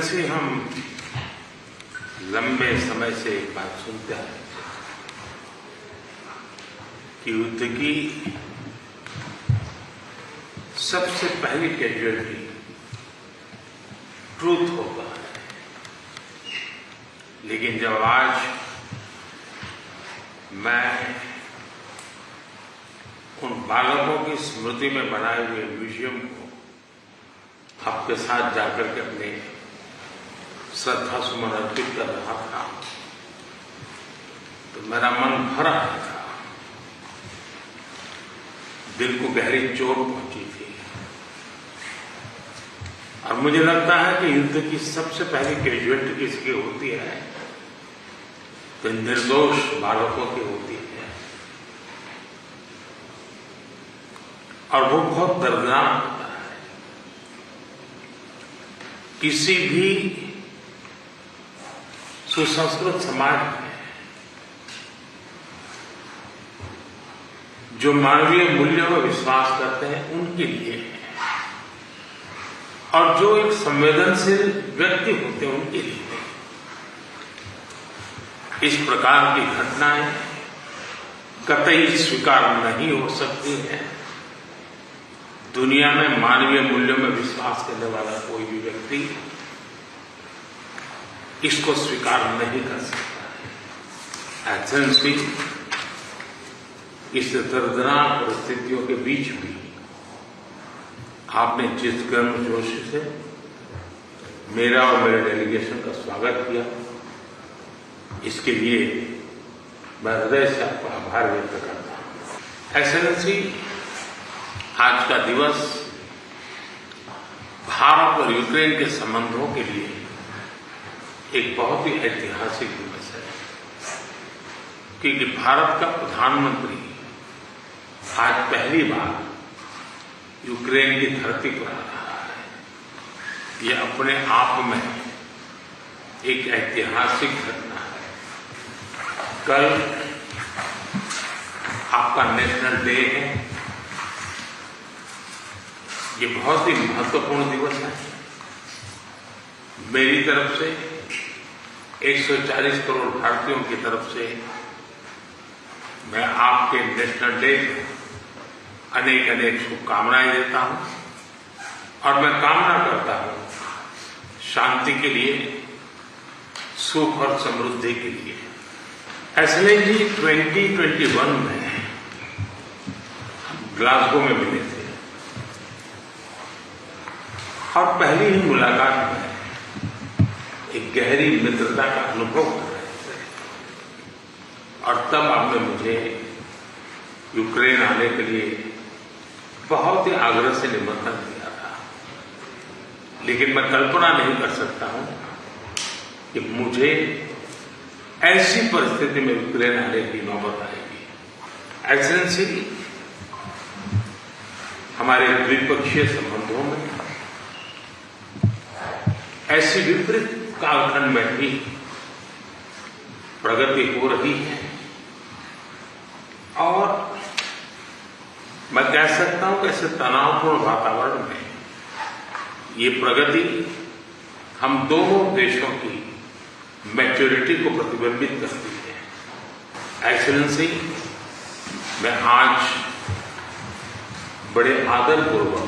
Excellency, हम लंबे समय से एक बात सुनते हैं कि युद्ध की सबसे पहली कैजुअलिटी ट्रूथ होता है। लेकिन जब आज मैं उन बालकों की स्मृति में बनाए हुए म्यूजियम को आपके साथ जाकर के अपने श्रद्धा सुमन अर्पित कर रहा था तो मेरा मन भर आया था, दिल को गहरी चोट पहुंची थी। और मुझे लगता है कि युद्ध की सबसे पहली कैजुअलिटी किसकी होती है तो निर्दोष बालकों की होती है, और वो बहुत दर्दनाक होता है। किसी भी सुसंस्कृत समाज में जो मानवीय मूल्यों में विश्वास करते हैं उनके लिए, और जो एक संवेदनशील व्यक्ति होते हैं उनके लिए इस प्रकार की घटनाएं कतई स्वीकार नहीं हो सकती हैं। दुनिया में मानवीय मूल्यों में विश्वास करने वाला कोई भी व्यक्ति इसको स्वीकार नहीं कर सकता है। एक्सेलेंसी, इस दर्दनाक परिस्थितियों के बीच भी आपने जिस गर्मजोश से मेरा और मेरे डेलीगेशन का स्वागत किया, इसके लिए मैं हृदय से आपका आभार व्यक्त करता हूं। एक्सेलेंसी, आज का दिवस भारत और यूक्रेन के संबंधों के लिए एक बहुत ही ऐतिहासिक दिवस है, क्योंकि भारत का प्रधानमंत्री आज पहली बार यूक्रेन की धरती पर आ रहा है। यह अपने आप में एक ऐतिहासिक घटना है। कल आपका नेशनल डे है। ये बहुत ही महत्वपूर्ण दिवस है। मेरी तरफ से 140 करोड़ भारतीयों की तरफ से मैं आपके नेशनल डे अनेक अनेक शुभकामनाएं देता हूं, और मैं कामना करता हूं शांति के लिए, सुख और समृद्धि के लिए। एक्सेलेंसी, 2021 में हम ग्लासगो में मिले थे और पहली ही मुलाकात में एक गहरी मित्रता का अनुभव कर रहे थे, और तब आपने मुझे यूक्रेन आने के लिए बहुत ही आग्रह से निमंत्रण दिया था। लेकिन मैं कल्पना नहीं कर सकता हूं कि मुझे ऐसी परिस्थिति में यूक्रेन आने की नौबत आएगी। एक्सेलेंसी, हमारे द्विपक्षीय संबंधों में ऐसी विपरीत कालखंड में भी प्रगति हो रही है, और मैं कह सकता हूं कि ऐसे तनावपूर्ण वातावरण में ये प्रगति हम दोनों देशों की मैच्योरिटी को प्रतिबिंबित करती है। एक्सेलेंसी, मैं आज बड़े आदरपूर्वक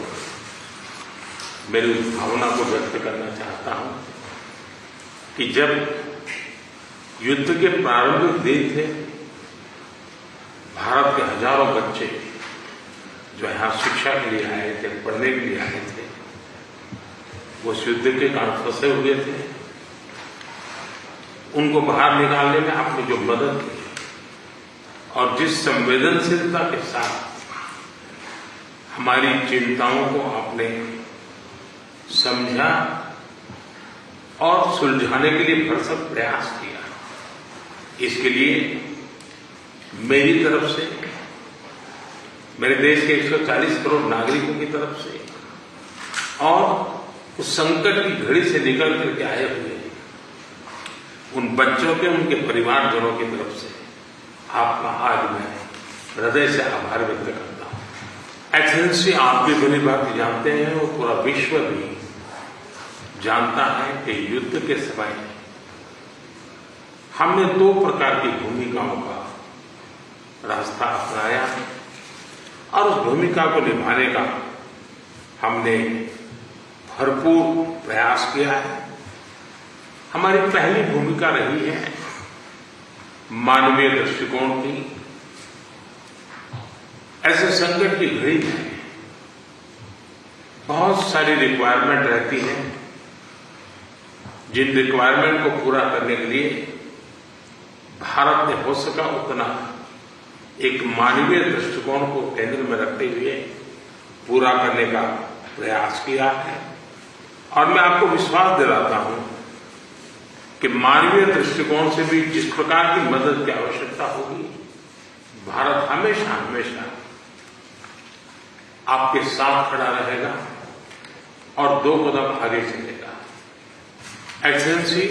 मेरी उस भावना को व्यक्त करना चाहता हूं कि जब युद्ध के प्रारंभिक दिन थे, भारत के हजारों बच्चे जो यहां शिक्षा के लिए आए थे, पढ़ने के लिए आए थे, वो उस युद्ध के कारण फंसे हुए थे। उनको बाहर निकालने में आपने जो मदद की और जिस संवेदनशीलता के साथ हमारी चिंताओं को आपने समझा और सुलझाने के लिए भरसक प्रयास किया, इसके लिए मेरी तरफ से, मेरे देश के 140 करोड़ नागरिकों की तरफ से, और उस संकट की घड़ी से निकल करके आए हुए उन बच्चों के, उनके परिवारजनों की तरफ से आपका आज मैं हृदय से आभार व्यक्त करता हूं। एक्सेलेंसी, आप भी भली बात जानते हैं और पूरा विश्व भी जानता है कि युद्ध के समय हमने 2 प्रकार की भूमिकाओं का रास्ता अपनाया और उस भूमिका को निभाने का हमने भरपूर प्रयास किया है। हमारी पहली भूमिका रही है मानवीय दृष्टिकोण की। ऐसे संकट की घड़ी में बहुत सारी रिक्वायरमेंट रहती है, जिन रिक्वायरमेंट को पूरा करने के लिए भारत ने हो सका उतना एक मानवीय दृष्टिकोण को केंद्र में रखते हुए पूरा करने का प्रयास किया है। और मैं आपको विश्वास दिलाता हूं कि मानवीय दृष्टिकोण से भी जिस प्रकार की मदद की आवश्यकता होगी, भारत हमेशा हमेशा आपके साथ खड़ा रहेगा और 2 कदम आगे चलेगा। एक्सेलेंसी,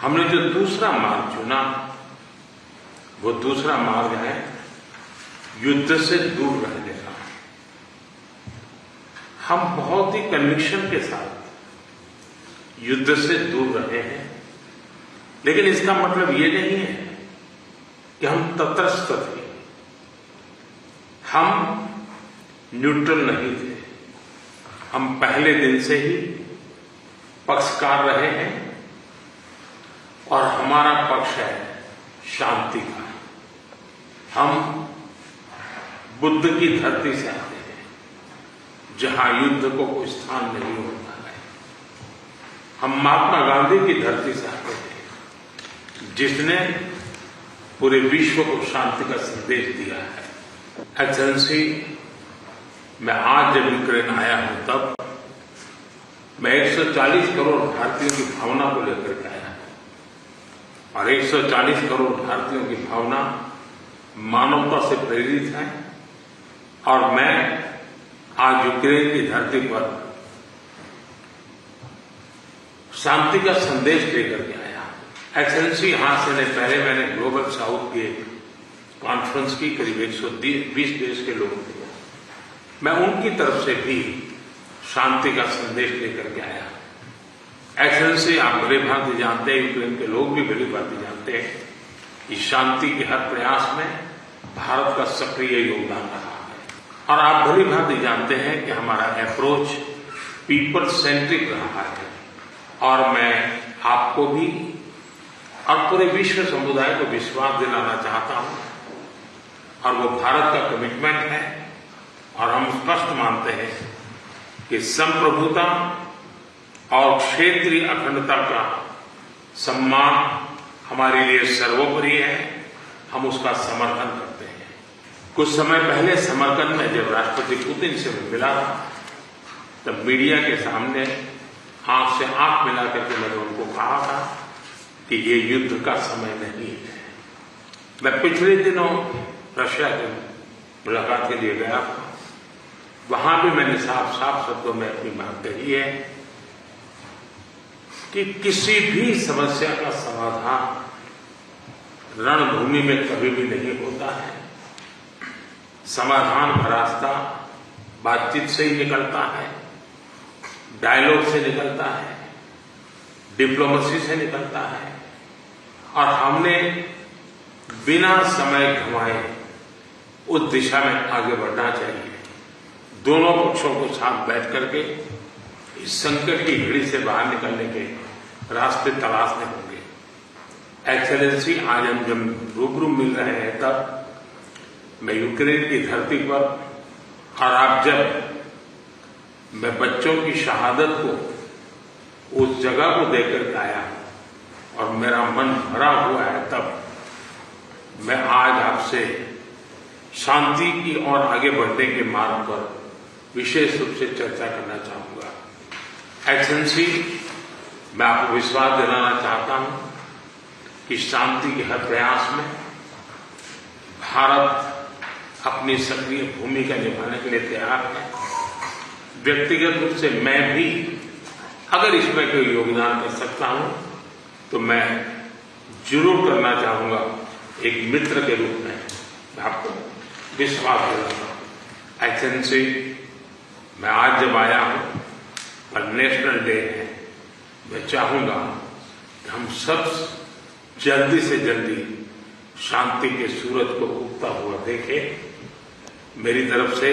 हमने जो दूसरा मार्ग चुना, वो दूसरा मार्ग है युद्ध से दूर रहने का। हम बहुत ही कन्विक्शन के साथ युद्ध से दूर रहे हैं, लेकिन इसका मतलब ये नहीं है कि हम तटस्थ थे, हम न्यूट्रल नहीं थे। हम पहले दिन से ही पक्षकार रहे हैं और हमारा पक्ष है शांति का। हम बुद्ध की धरती से आते हैं, जहां युद्ध को कोई स्थान नहीं होता है। हम महात्मा गांधी की धरती से आते हैं, जिसने पूरे विश्व को शांति का संदेश दिया है। एक्सेलेंसी, मैं आज जब यूक्रेन आया हूं, तब मैं 140 करोड़ भारतीयों की भावना को लेकर के आया हूं, और 140 करोड़ भारतीयों की भावना मानवता से प्रेरित है। और मैं आज यूक्रेन की धरती पर शांति का संदेश लेकर के आया। एक्सेलेंसी, यहां से पहले मैंने ग्लोबल साउथ की एक कॉन्फ्रेंस की, करीब 120 देश के लोग थे। मैं उनकी तरफ से भी शांति का संदेश लेकर के आया। एक्सेलेंसी, आप भली भांति जानते हैं, यूक्रेन के लोग भी भली भांति जानते हैं कि शांति के हर प्रयास में भारत का सक्रिय योगदान रहा है। और आप भली भांति जानते हैं कि हमारा अप्रोच पीपल सेंट्रिक रहा है। और मैं आपको भी और पूरे विश्व समुदाय को विश्वास दिलाना चाहता हूं, और वो भारत का कमिटमेंट है। और हम स्पष्ट मानते हैं कि संप्रभुता और क्षेत्रीय अखंडता का सम्मान हमारे लिए सर्वोपरि है। हम उसका समर्थन करते हैं। कुछ समय पहले समरकंद में जब राष्ट्रपति पुतिन से मिला था, तब मीडिया के सामने आंख से आंख मिला करके मैंने उनको कहा था कि ये युद्ध का समय नहीं है। मैं पिछले दिनों रशिया की मुलाकात के लिए गया था। वहां भी मैंने साफ साफ शब्दों में अपनी बात कही है कि किसी भी समस्या का समाधान रणभूमि में कभी भी नहीं होता है। समाधान का रास्ता बातचीत से ही निकलता है, डायलॉग से निकलता है, डिप्लोमेसी से निकलता है। और हमने बिना समय गंवाए उस दिशा में आगे बढ़ना चाहिए। दोनों पक्षों को साथ बैठ करके इस संकट की घड़ी से बाहर निकलने के रास्ते तलाशने होंगे। एक्सेलेंसी, आज हम जब रूबरू मिल रहे हैं, तब मैं यूक्रेन की धरती पर, और आप जब मैं बच्चों की शहादत को, उस जगह को देख कर आया और मेरा मन भरा हुआ है, तब मैं आज आपसे शांति की ओर आगे बढ़ने के मार्ग पर विशेष रूप से चर्चा करना चाहूंगा। एक्सेलेंसी, मैं आपको विश्वास दिलाना चाहता हूं कि शांति के हर प्रयास में भारत अपनी सक्रिय भूमिका निभाने के लिए तैयार है। व्यक्तिगत रूप से मैं भी अगर इसमें कोई योगदान कर सकता हूं, तो मैं जरूर करना चाहूंगा। एक मित्र के रूप में मैं आपको विश्वास दिलाता हूं। एक्सेलेंसी, मैं आज जब आया हूं, पर नेशनल डे है, मैं चाहूंगा कि हम सब जल्दी से जल्दी शांति के सूरज को उगता हुआ देखें। मेरी तरफ से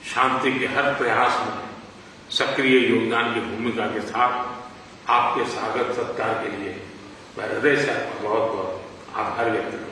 शांति के हर प्रयास में सक्रिय योगदान की भूमिका के साथ आपके स्वागत सत्कार के लिए मैं हृदय से आपका बहुत बहुत आभार व्यक्त करता हूं।